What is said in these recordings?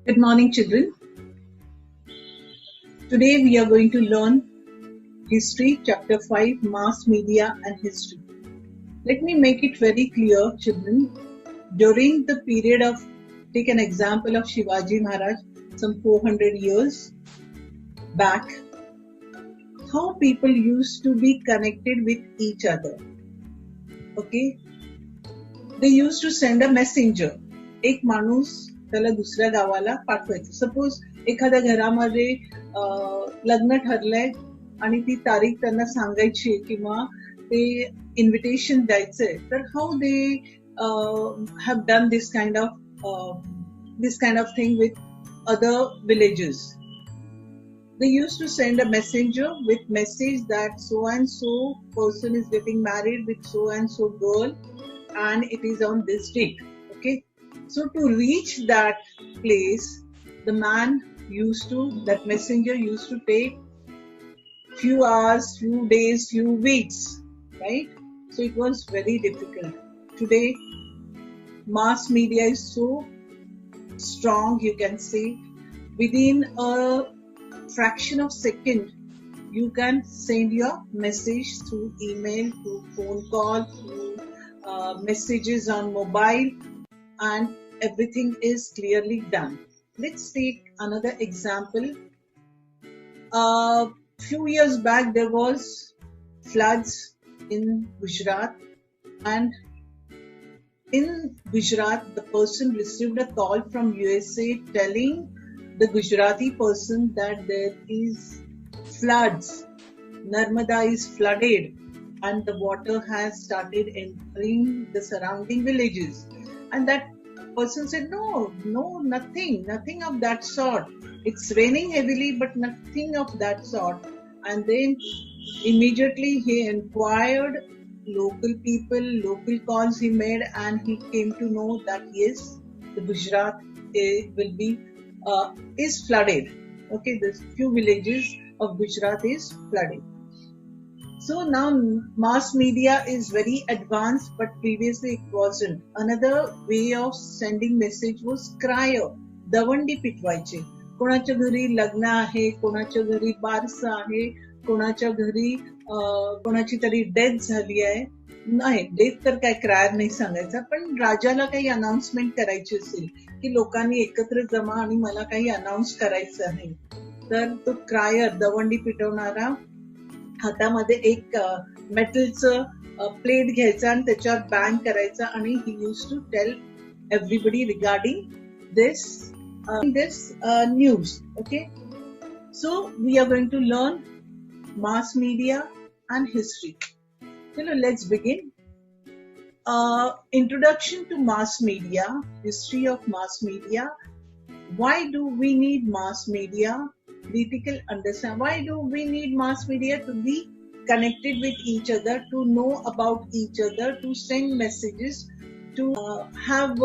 Good morning, children. Today we are going to learn History, Chapter 5, Mass Media and History. Let me make it very clear, children. During the period of, take an example of Shivaji Maharaj, some 400 years back, how people used to be connected with each other. Okay? They used to send a messenger. एक माणूस त्याला दुसऱ्या गावाला पाठवायचं. Suppose एखाद्या घरामध्ये लग्न ठरलंय आणि ती तारीख त्यांना सांगायची किंवा ते इन्व्हिटेशन द्यायचंय, तर how they have done this kind of thing with other villages. They used to send a messenger with message that so and so person is getting married with so and so girl and it is on this date. Okay, so to reach that place, the that messenger used to take few hours, few days, few weeks, right? So it was very difficult. Today mass media is so strong, you can say within a fraction of second you can send your message through email, through phone call, through messages on mobile, and everything is clearly done. Let's take another example. Few years back there was floods in Gujarat, and in Gujarat the person received a call from USA telling the Gujarati person that there is floods. Narmada is flooded and the water has started entering the surrounding villages. And that person said, no, nothing of that sort. It's raining heavily, but nothing of that sort. And then immediately he inquired local people, local calls he made, and he came to know that yes, the Gujarat will be is flooded. Okay, there's few villages of Gujarat is flooded. So now mass media is very advanced, but previously it wasn't. Another way of sending message was crier. दवंडी पिटवायचे. कोणाच्या घरी लग्न आहे, कोणाच्या घरी बारसं आहे, कोणाच्या घरी कोणाची तरी डेथ झाली आहे. नाही, डेथ तर काय क्रायर नाही सांगायचा, पण राजाला काही अनाउन्समेंट करायची असेल की लोकांनी एकत्र जमा आणि मला काही अनाउन्स करायचं आहे, तर तो क्रायर, दवंडी पिटवणारा, हातामध्ये एक मेटलचं प्लेट घ्यायचा आणि त्याच्यावर बँग करायचा आणि he use to tell everybody regarding this news. Okay, so we are going to learn mass media and history. Let's begin. Introduction to mass media, history of mass media. Why do we need mass media? Critical understand. Why do we need mass media? To be connected with each other, to know about each other, to send messages, to have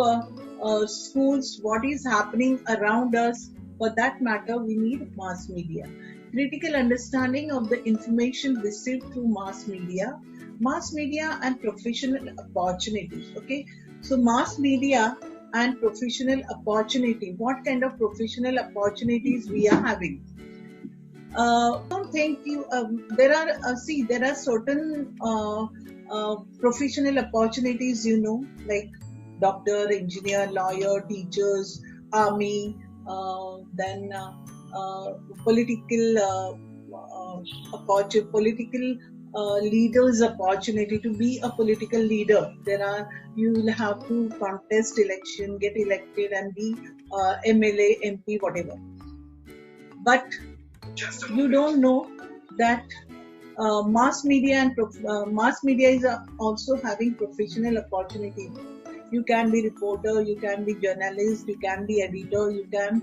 schools, what is happening around us. For that matter, we need mass media. Critical understanding of the information received through mass media and professional opportunities. Okay, so mass media and professional opportunity. What kind of professional opportunities we are having? Don't think you. There are certain professional opportunities. Like doctor, engineer, lawyer, teachers, army, then political leaders opportunity to be a political leader. You will have to contest election, get elected, and be MLA, MP, whatever. But you don't know that mass media is also having professional opportunity. You can be reporter, you can be journalist, you can be editor, you can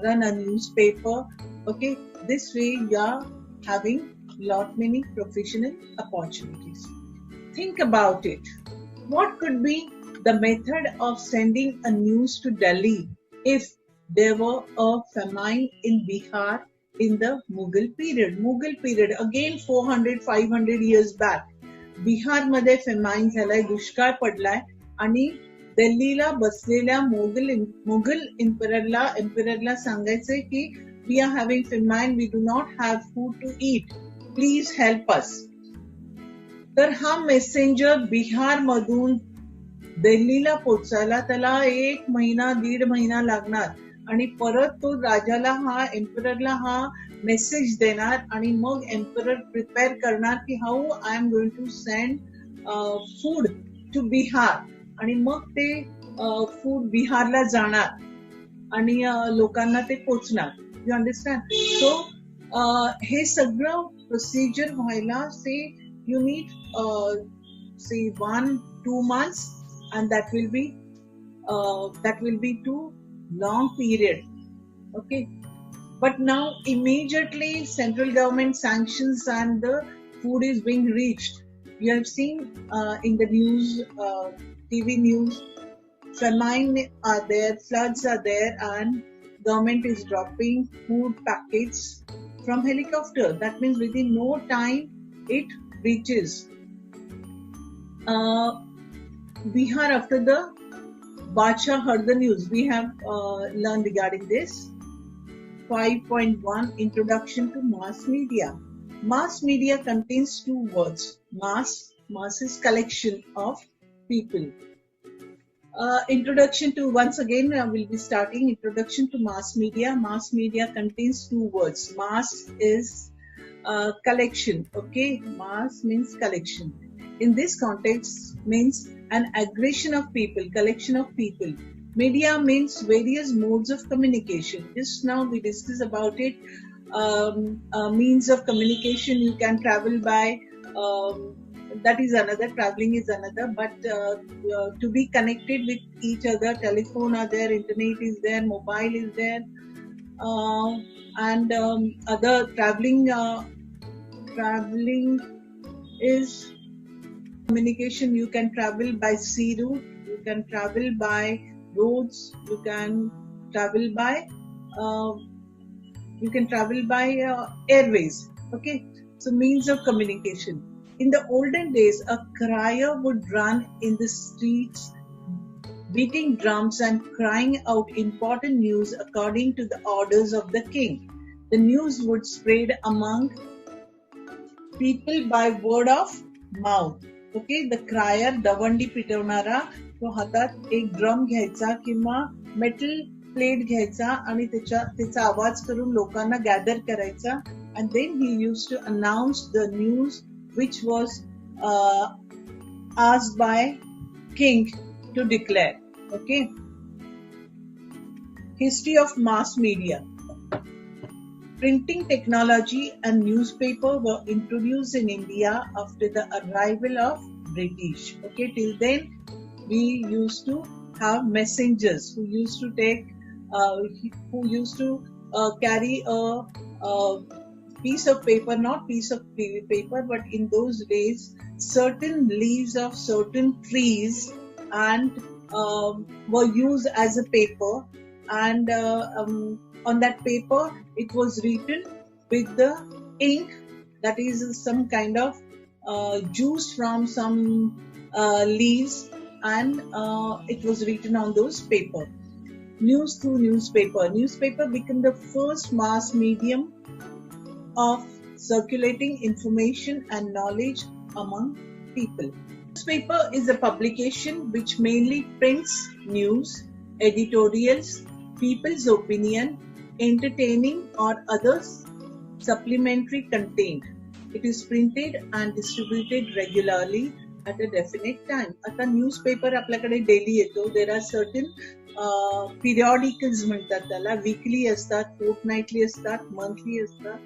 run a newspaper. Okay, this way you are having many professional opportunities. Think about it. What could be the method of sending a news to Delhi if there were a famine in Bihar in the Mughal period, again 400-500 years back. Bihar मध्ये famine झालाय, दुष्काळ पडलाय आणि दिल्लीला बसलेल्या मुघल एम्पररला सांगायचंय की we are having famine, we do not have food to eat, please help us. तर हा मेसेंजर बिहार मधून दिल्लीला पोचायला त्याला 1 महिना 1.5 महिना लागणार आणि परत तो राजाला एम्पररला हा मेसेज देणार आणि मग एम्परर प्रिपेअर करणार की how I am going to send food to Bihar, आणि मग ते फूड बिहारला जाणार आणि लोकांना ते पोचणार. You understand? सो हे सगळं प्रोसिजर व्हायला से you need say 1-2 months, and that will be too long period. Okay, but now immediately central government sanctions and the food is being reached. You have seen in the news, TV news, famine are there, floods are there, and government is dropping food packets from helicopter. That means within no time it reaches Bihar. After the Badshah heard the news, we have learned regarding this. 5.1 Introduction to Mass Media. Mass media contains 2 words. Mass is collection of people. Introduction to, once again we'll be starting introduction to mass media. Mass media contains 2 words. Mass is collection. Okay, mass means collection. In this context means an aggregation of people, collection of people. Media means various modes of communication. Just now we discussed about it. Means of communication, you can travel by, that is another, traveling is another, but to be connected with each other, telephone are there, internet is there, mobile is there, and other traveling is communication. You can travel by sea route, you can travel by roads, you can travel by airways. Okay, so means of communication. In the olden days, a crier would run in the streets beating drums and crying out important news according to the orders of the king. The news would spread among people by word of mouth. Okay, the crier, दवंडी पिटवणारा, तो हातात एक drum घ्यायचा किंवा metal plate घ्यायचा आणि त्याचा आवाज करून लोकांना गॅदर करायचा, and then he used to announce the news which was asked by king to declare. Okay, history of mass media. Printing technology and newspaper were introduced in India after the arrival of British. Okay, till then we used to have messengers who used to carry a piece of paper, not piece of paper, but in those days certain leaves of certain trees and were used as a paper, and on that paper it was written with the ink, that is some kind of juice from some leaves, and it was written on those paper. News through newspaper. Newspaper became the first mass medium of circulating information and knowledge among people. Newspaper is a publication which mainly prints news, editorials, people's opinion, entertaining or other supplementary content. It is printed and distributed regularly at a definite time. आता newspaper आपल्याकडे daily येतो. There are certain पिरियॉडिकल्स म्हणतात त्याला. Weekly असतात, fortnightly असतात, monthly असतात,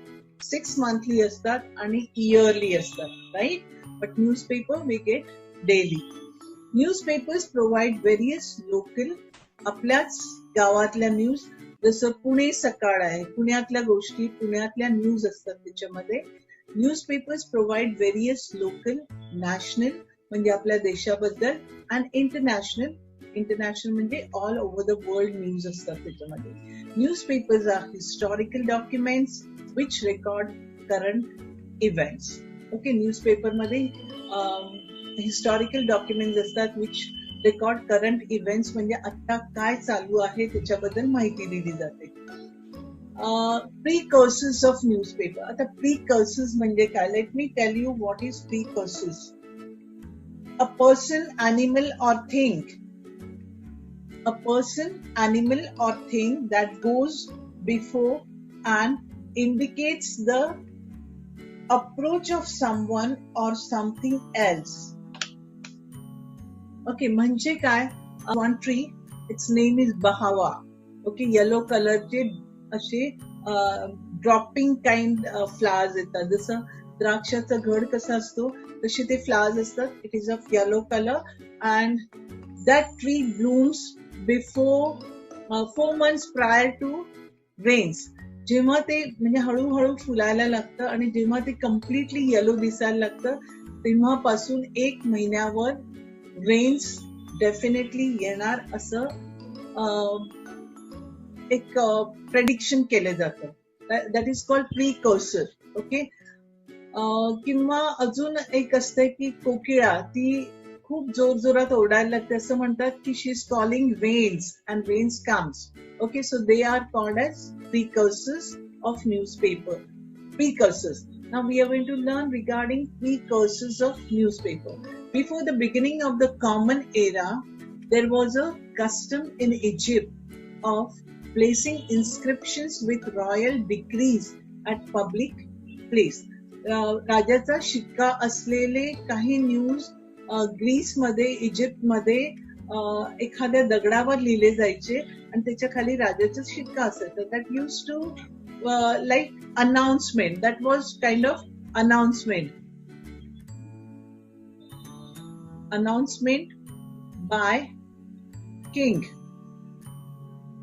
6 monthly असतात आणि इयरली असतात, right? But newspaper we get daily. Newspapers provide various local, आपल्याच गावातल्या न्यूज, जसं पुणे सकाळ आहे, पुण्यातल्या गोष्टी, पुण्यातल्या न्यूज असतात त्याच्यामध्ये. Newspapers provide various local, national म्हणजे आपल्या देशाबद्दल, अँड इंटरनॅशनल म्हणजे all over the world news असतात त्याच्यामध्ये. Newspapers are historical documents which record current events. Okay, newspaper मध्ये हिस्टॉरिकल डॉक्युमेंट्स असतात विच रेकॉर्ड करंट इव्हेंट्स म्हणजे आता काय चालू आहे त्याच्याबद्दल माहिती दिली जाते. Precursors of newspaper. आता प्रीकर्सर्स म्हणजे काय? Let me tell you what is precursors. A person, animal or thing. A person, animal or thing that goes before and indicates the approach of someone or something else. Okay, म्हणजे काय? One tree, its name is Bahawa. Okay, yellow color चे असे dropping kind flowers येतात. जसं द्राक्षाचा घड कसा असतो तसे ते फ्लावर्स असतात. It is of yellow colour and that tree blooms before 4 months prior to rains. जेव्हा ते म्हणजे हळूहळू फुलायला लागतं आणि जेव्हा ते कम्प्लिटली येलो दिसायला लागतं तेव्हापासून 1 महिन्यावर रेन्स डेफिनेटली येणार असं एक प्रेडिक्शन केलं जातं. That is called precursor. Okay. किंवा अजून एक असते की कोकिळा ती खूप जोर जोरात ओरडायला लागते. असं म्हणतात की she is calling rains and rains comes. Okay, so they are called as precursors of newspaper. Precursors. Now we are going to learn regarding precursors of newspaper. Before the beginning of the Common Era, there was a custom in Egypt of placing inscriptions with royal decrees at public place. राजाचा शिक्का असलेले काही news ग्रीसमध्ये, इजिप्तमध्ये एखाद्या दगडावर लिहिले जायचे आणि त्याच्या खाली राजाचा शिक्का असायचा. That use to like announcement. That was kind of announcement by king.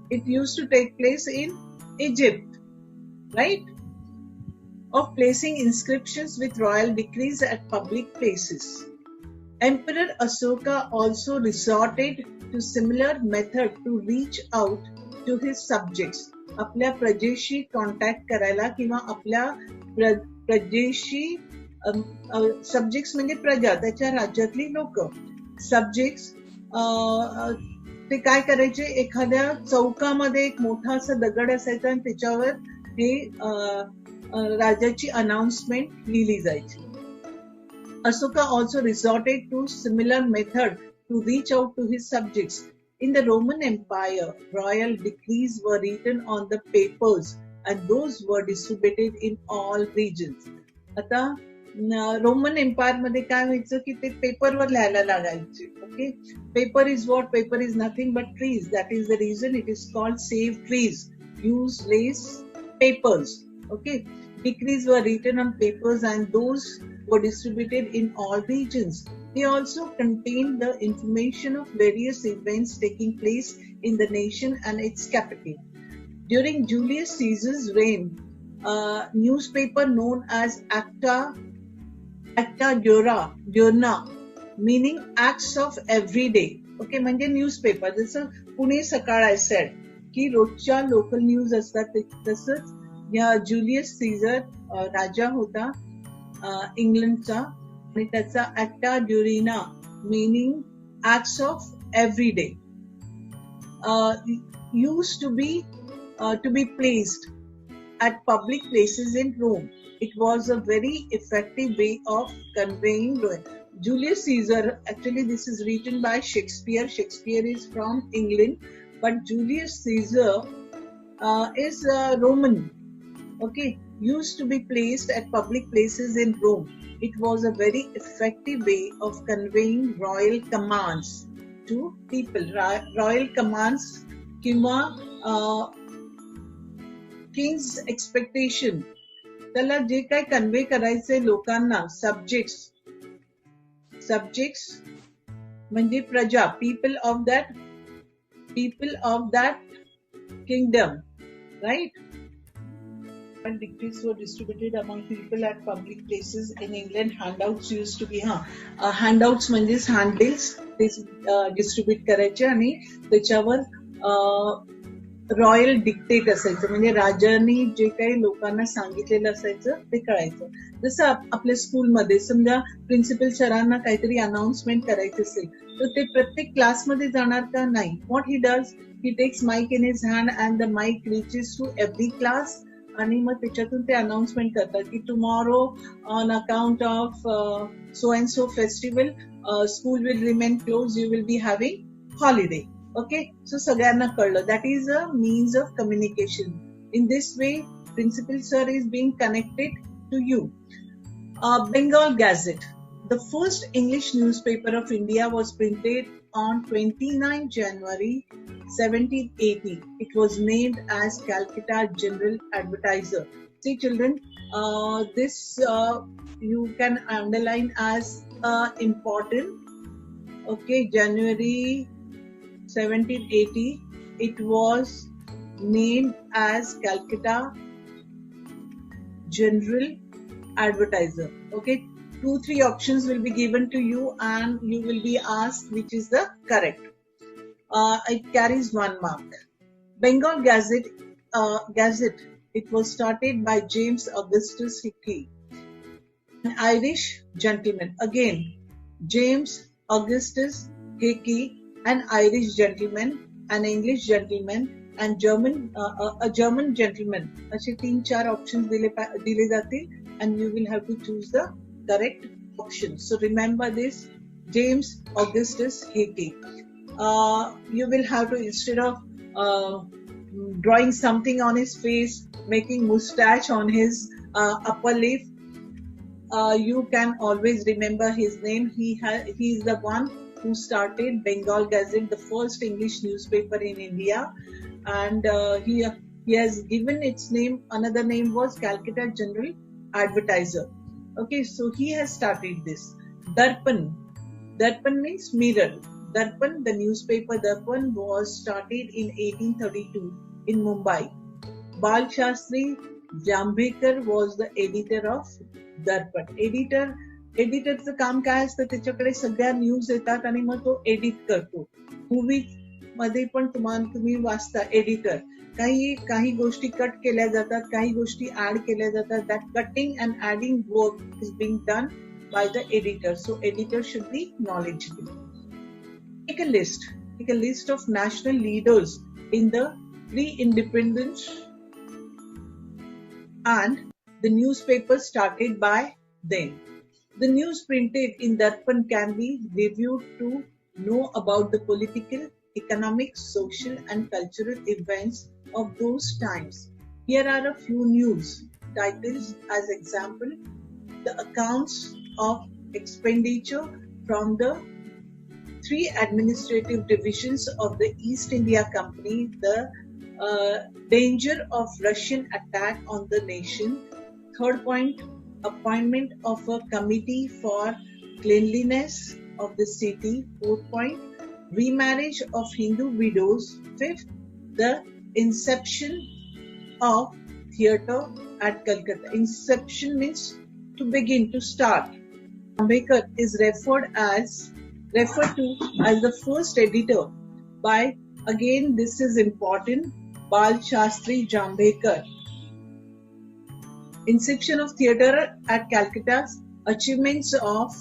It used to take place in Egypt, right? Of placing inscriptions with royal decrees at public places. Emperor Ashoka also resorted to similar method to reach out to his subjects. आपल्या प्रजेशी contact करायला किंवा आपल्या प्रजेशी subjects म्हणजे प्रजा, त्याच्या राज्यातली लोक. Subjects ते काय करायचे? एखाद्या चौकामध्ये एक मोठा असा दगड असायचा आणि त्याच्यावर हे राजाची अनाउन्समेंट लिहिली जायची. Ashoka also resorted to similar method to reach out to his subjects. In the Roman Empire, royal decrees were written on the papers and those were distributed in all regions. आता Roman empire मध्ये काय व्हायचं की ते पेपरवर लिहायला लागायचे. Okay, paper is what? Paper is nothing but trees. That is the reason it is called save trees. Use less papers. Okay, decrees were written on papers and those were distributed in all regions. They also contained the information of various events taking place in the nation and its capital. During Julius Caesar's reign, a newspaper known as Acta Diurna, meaning acts of every day. Okay, म्हणजे newspaper. जसं पुणे सकाळ I said की रोजच्या local news असतात, तसंच या Julius Caesar राजा होता इंग्लंडचा आणि त्याचा Acta Diurna meaning acts of every day use to be placed at public places in Rome. It was a very effective way of conveying Julius Caesar. Actually this is written by Shakespeare. Shakespeare is from England, but Julius Caesar is Roman. Okay, used to be placed at public places in Rome. It was a very effective way of conveying royal commands to people. Royal commands किंवा king's expectation. त्याला जे काही convey करायचे लोकांना, subjects म्हणजे प्रजा, people of that kingdom, right? And decrees were distributed among people at public places in England. Handouts used to be handouts म्हणजे handbills ते distribute करायचे आणि त्याच्यावर रॉयल डिक्टेट असायचं, म्हणजे राजांनी जे काही लोकांना सांगितलेलं असायचं ते कळायचं. जसं आपल्या स्कूलमध्ये समजा प्रिन्सिपल सरांना काहीतरी अनाउन्समेंट करायचं असेल तर ते प्रत्येक क्लासमध्ये जाणार का? नाही. What he does, he takes mike in his hand and the mike reaches to every class, आणि मग त्याच्यातून ते अनाउन्समेंट करतात की tomorrow on account of so and so festival school will remain close, you will be having holiday. Okay, so सगळ्यांना कळलं. That is a means of communication. In this way, principal sir is being connected to you. Bengal Gazette, the first English newspaper of India, was printed on 29 January 1780. It was named as Calcutta General Advertiser. See children, this you can underline as important. Okay, January 1780, it was named as Calcutta General Advertiser. Okay, 2-3 options will be given to you and you will be asked which is the correct. It carries 1 mark. Bengal Gazette, it was started by James Augustus Hickey, an Irish gentleman. Again, James Augustus Hickey, an Irish gentleman, an English gentleman, and a German gentleman. असे 3-4 options दिले जातील and you will have to choose the correct option. So remember this, James Augustus Hickey. You will have to, instead of drawing something on his face, making mustache on his upper lip, you can always remember his name. He is the one who started Bengal Gazette, the first English newspaper in India, and he has given its name. Another name was Calcutta General Advertiser. Okay, so he has started this. Darpan means mirror. Darpan, the newspaper Darpan, was started in 1832 in Mumbai. Bal Shastri Jambhekar was the editor of Darpan. एडिटरचं काम काय असतं, त्याच्याकडे सगळ्या news येतात आणि मग तो edit करतो. Movies मध्ये पण तुम्ही वाचता एडिटर, काही गोष्टी कट केल्या जातात, काही गोष्टी ऍड केल्या जातात. That cutting and adding work is being done by the editor. So editor should be knowledgeable. Take a list of national leaders in the pre-independence and the newspaper started by them. The news printed in Darpan can be reviewed to know about the political, economic, social and cultural events of those times. Here are a few news titles as example. The accounts of expenditure from the 3 administrative divisions of the East India Company, the danger of Russian attack on the nation. 3rd point, appointment of a committee for cleanliness of the city. 4th point, remarriage of Hindu widows. 5th, the inception of theatre at Calcutta. Inception means to begin, to start. Jambhekar is referred to as the first editor by, again this is important, Bal Shastri Jambhekar. Inception of theatre at Calcutta's achievements of,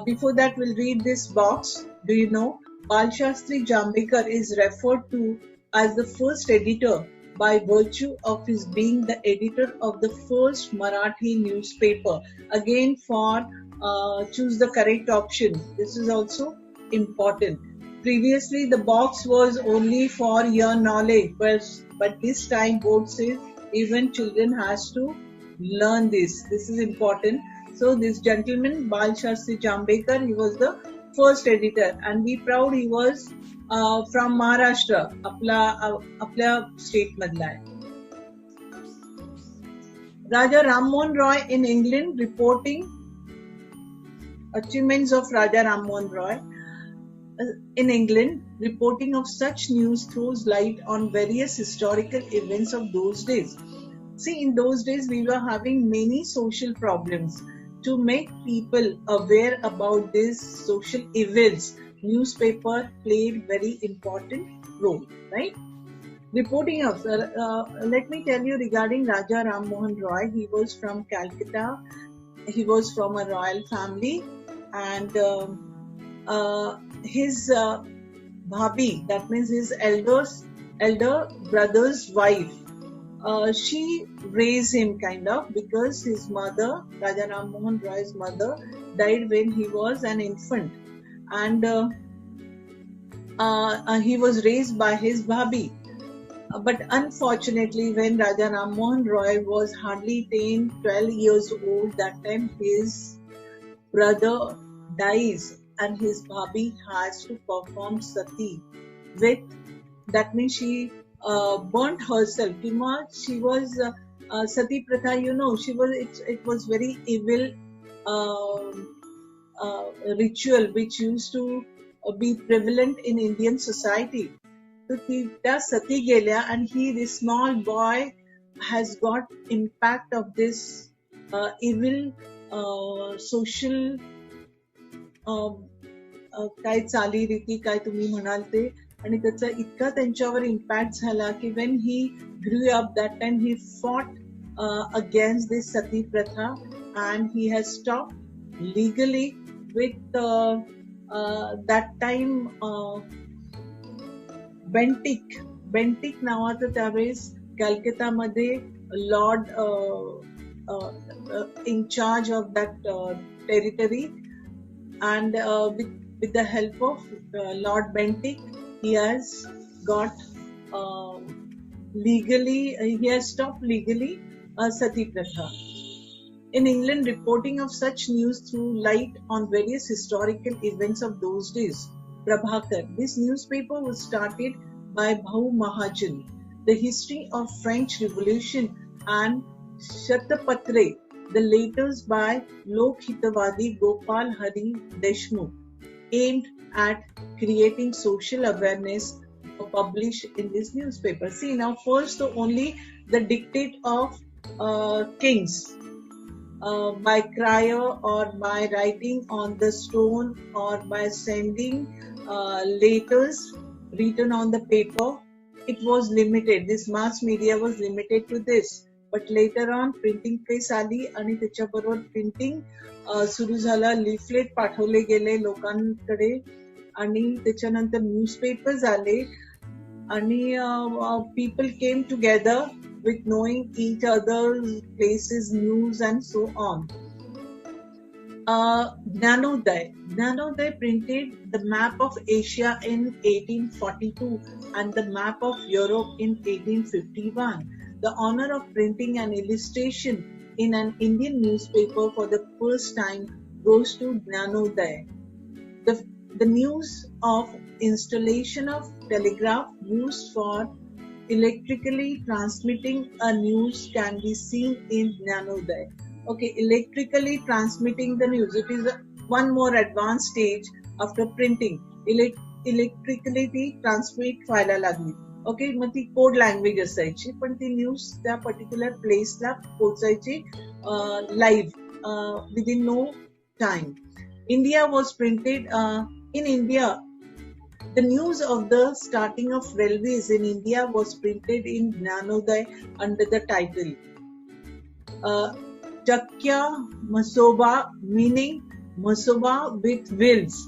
before that we'll read this box. Do you know Bal Shastri Jambhekar is referred to as the first editor by virtue of his being the editor of the first Marathi newspaper. Again, for choose the correct option. This is also important. Previously the box was only for your knowledge, but this time board says even children has to learn this. This is important. So this gentleman Bal Shastri Jambhekar, he was the first editor and be proud he was from Maharashtra, आपल्या state मधला आहे. Raja Ram Mohan Roy in England, reporting achievements of Raja Ram Mohan Roy in England, reporting of such news throws light on various historical events of those days. See, in those days we were having many social problems. To make people aware about these social events, newspaper played very important role, right? Reporting of, let me tell you regarding Raja Ram Mohan Roy. He was from Calcutta. He was from a royal family, and his bhabi, that means his elder brother's wife, she raised him kind of, because his mother, Raja Ram Mohan Roy's mother, died when he was an infant, and he was raised by his bhabi. But unfortunately, when Raja Ram Mohan Roy was hardly 10, 12 years old, that time his brother dies and his bhabi has to perform sati with, that means she burnt herself. She was sati pratha, it was very evil ritual which used to be prevalent in Indian society. So त्या सती गेल्या, and this small boy has got impact of this evil social काय चालीरीती काय तुम्ही म्हणाल ते, आणि त्याचा इतका त्यांच्यावर इम्पॅक्ट झाला की when he grew up, that time he fought against this sati pratha, and he has stopped legally with that time Bentinck नावाचं त्यावेळेस कॅलकत्तामध्ये Lord in charge of that territory, and with the help of Lord Bentinck, he has got he has stopped legally sati pratha. In England, reporting of such news threw light on various historical events of those days. Prabhakar. This newspaper was started by Bhau Mahajan. The history of French Revolution, and Shatapatre, the letters by Lok Hitavadi Gopal Hari Deshmukh, aimed at creating social awareness, were published in this newspaper. See, now first only the dictate of kings, by crier or by writing on the stone or by sending letters written on the paper, it was limited. This mass media was limited to this. But later on printing press आली आणि त्याच्याबरोबर printing सुरू झालं, leaflet पाठवले गेले लोकांकडे, आणि त्याच्यानंतर न्यूजपेपर्स आले, आणि people came together with knowing each other's places, news, and so on. Gnanoday printed the map of Asia in 1842 and the map of Europe in 1851. The honor of printing an illustration in an Indian newspaper for the first time goes to Gnanoday. The news of installation of telegraph used for electrically transmitting a news can be seen in Gnanoday. Okay, electrically transmitting the news. It is one more advanced stage after printing. Electrically ती transmit व्हायला लागली. Okay, मग ती code language असायची, पण ती news त्या particular प्लेसला पोहोचायची live within no time. India was printed in India. The news of the starting of railways in India was printed in Gnanoday under the title Chakya Masoba, meaning Masoba with wheels.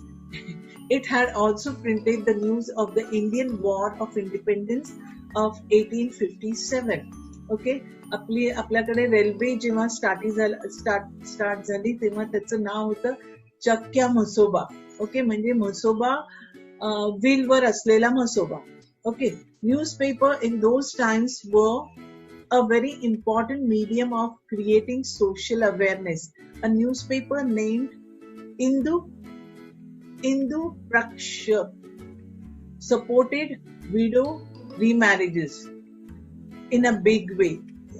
It had also printed the news of the Indian War of Independence of 1857. Okay, आपल्याकडे railway जेव्हा start झाली तेव्हा त्याचं नाव होतं चक्या Masoba. Okay, म्हणजे मसोबा व्हीलवर असलेला Masoba. Okay, newspaper in those times were a very important medium of creating social awareness. A newspaper named Hindu Praksh supported widow remarriages in a big way.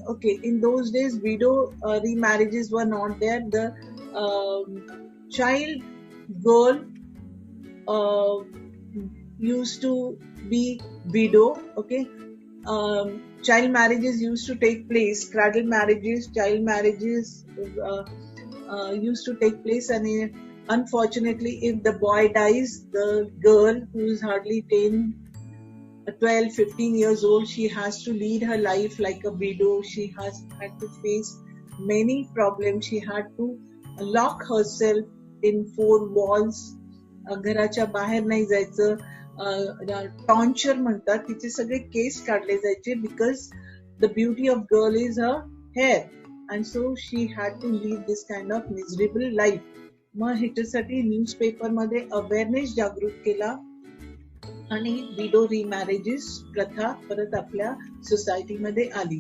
Okay, in those days, widow remarriages were not there. The child girl used to be widow. Okay, child marriages used to take place, cradle marriages, child marriages used to take place, and unfortunately if the boy dies, the girl who is hardly 10 12, 15 years old, she has to lead her life like a widow. She has had to face many problems. She had to lock herself in 4 walls. घराच्या बाहेर नाही जायचं. Torture म्हणतात, तिचे सगळे केस काढले जायचे because the beauty of girl is her hair. And so she had to lead this kind of miserable life. मग ह्याच्यासाठी न्यूजपेपर मध्ये अवेअरनेस जागृत केला आणि विडो रिमॅरेजेस प्रथा परत आपल्या सोसायटीमध्ये आली.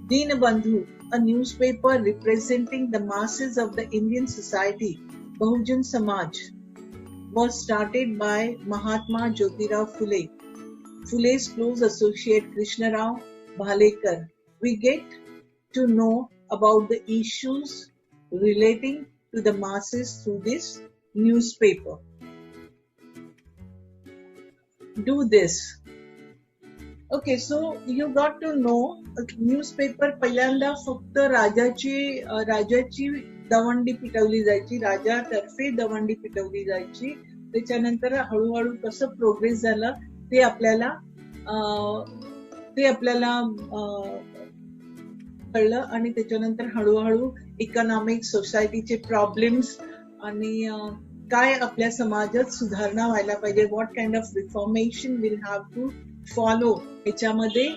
Dinbandhu, a newspaper representing the masses of the Indian society, Bahujan Samaj, was started by Mahatma Jyotirao Phule, Phule's close associate Krishnarao Bhalekar. We get to know about the issues relating to the masses through this newspaper. Do this. Okay, so you got to know newspaper पहिल्यांदा फक्त राजाची दवंडी पिटवली जायची, राजातर्फे दवंडी पिटवली जायची. त्याच्यानंतर हळूहळू कसं progress झालं ते आपल्याला कळलं. आणि त्याच्यानंतर हळूहळू इकॉनॉमिक, सोसायटीचे प्रॉब्लेम्स आणि काय आपल्या समाजात सुधारणा व्हायला पाहिजे, what kind of reformation will have to follow, ह्याच्यामध्ये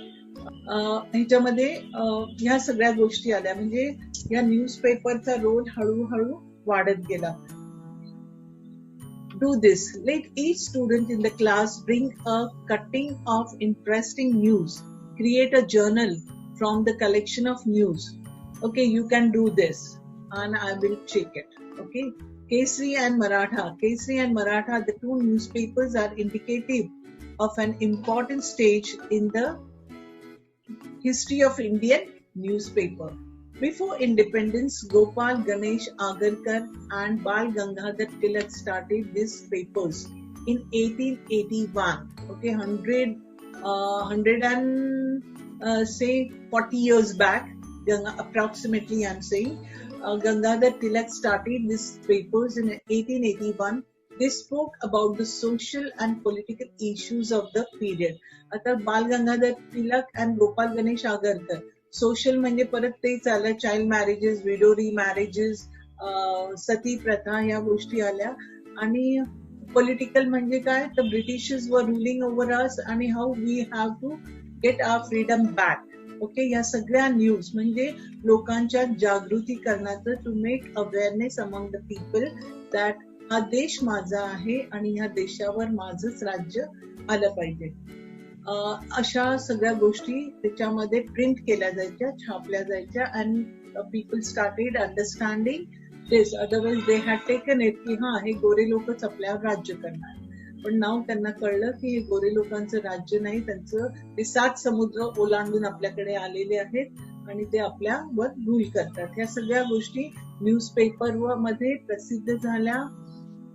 ह्या सगळ्या गोष्टी आल्या. म्हणजे या न्यूजपेपरचा रोल हळूहळू वाढत गेला. Do this. Let each student in the class bring a cutting of interesting news. Create a journal from the collection of news. Okay, you can do this and I will check it. Okay. Kesari and Maratha. Kesari and Maratha, the 2 newspapers, are indicative of an important stage in the history of Indian newspaper. Before independence, Gopal Ganesh Agarkar and Bal Gangadhar Tilak started these papers in 1881. Okay, 100 and say 40 years back, approximately I'm saying. Gangadhar Tilak started these papers in 1881. They spoke about the social and political issues of the period. आता Bal Gangadhar Tilak and Gopal Ganesh Agarkar, social म्हणजे परत तेच आलं, child marriages, widow remarriages, sati प्रथा, या गोष्टी आल्या. आणि पॉलिटिकल म्हणजे काय, तर ब्रिटिशर्स वर रुलिंग ओव्हर अस आणि how we have to get our freedom back. Okay, या सगळ्या न्यूज म्हणजे लोकांच्या जागृती करण्याचं, to make awareness among the people that हा देश माझा आहे आणि ह्या देशावर माझंच राज्य आलं पाहिजे. अशा सगळ्या गोष्टी त्याच्यामध्ये प्रिंट केल्या जायच्या, छापल्या जायच्या. And people started understanding this. Otherwise they had taken it की हा हे गोरे लोकच आपल्यावर राज्य करणार. पण नाव त्यांना कळलं की हे गोरे लोकांचं राज्य नाही, त्यांचं ते 7 समुद्र ओलांडून आपल्याकडे आलेले आहेत आणि ते आपल्यावर रूल करतात. ह्या सगळ्या गोष्टी न्यूजपेपर मध्ये प्रसिद्ध झाल्या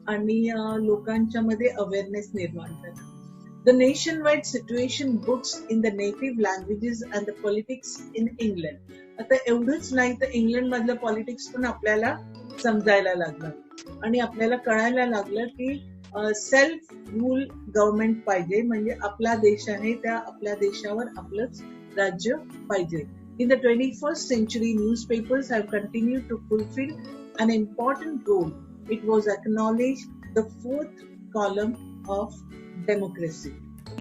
आणि लोकांच्या मध्ये अवेअरनेस निर्माण झाला. The nationwide situation books in the native languages and the politics in England. आता एवढंच नाही तर इंग्लंड मधलं पॉलिटिक्स पण आपल्याला समजायला लागलं आणि आपल्याला कळायला लागलं की सेल्फ रूल गव्हर्नमेंट पाहिजे, म्हणजे आपला देश आहे त्या आपल्या देशावर आपलंच राज्य पाहिजे. In the 21st century, newspapers have continued to fulfill an important role. It was acknowledged the 4th column of democracy.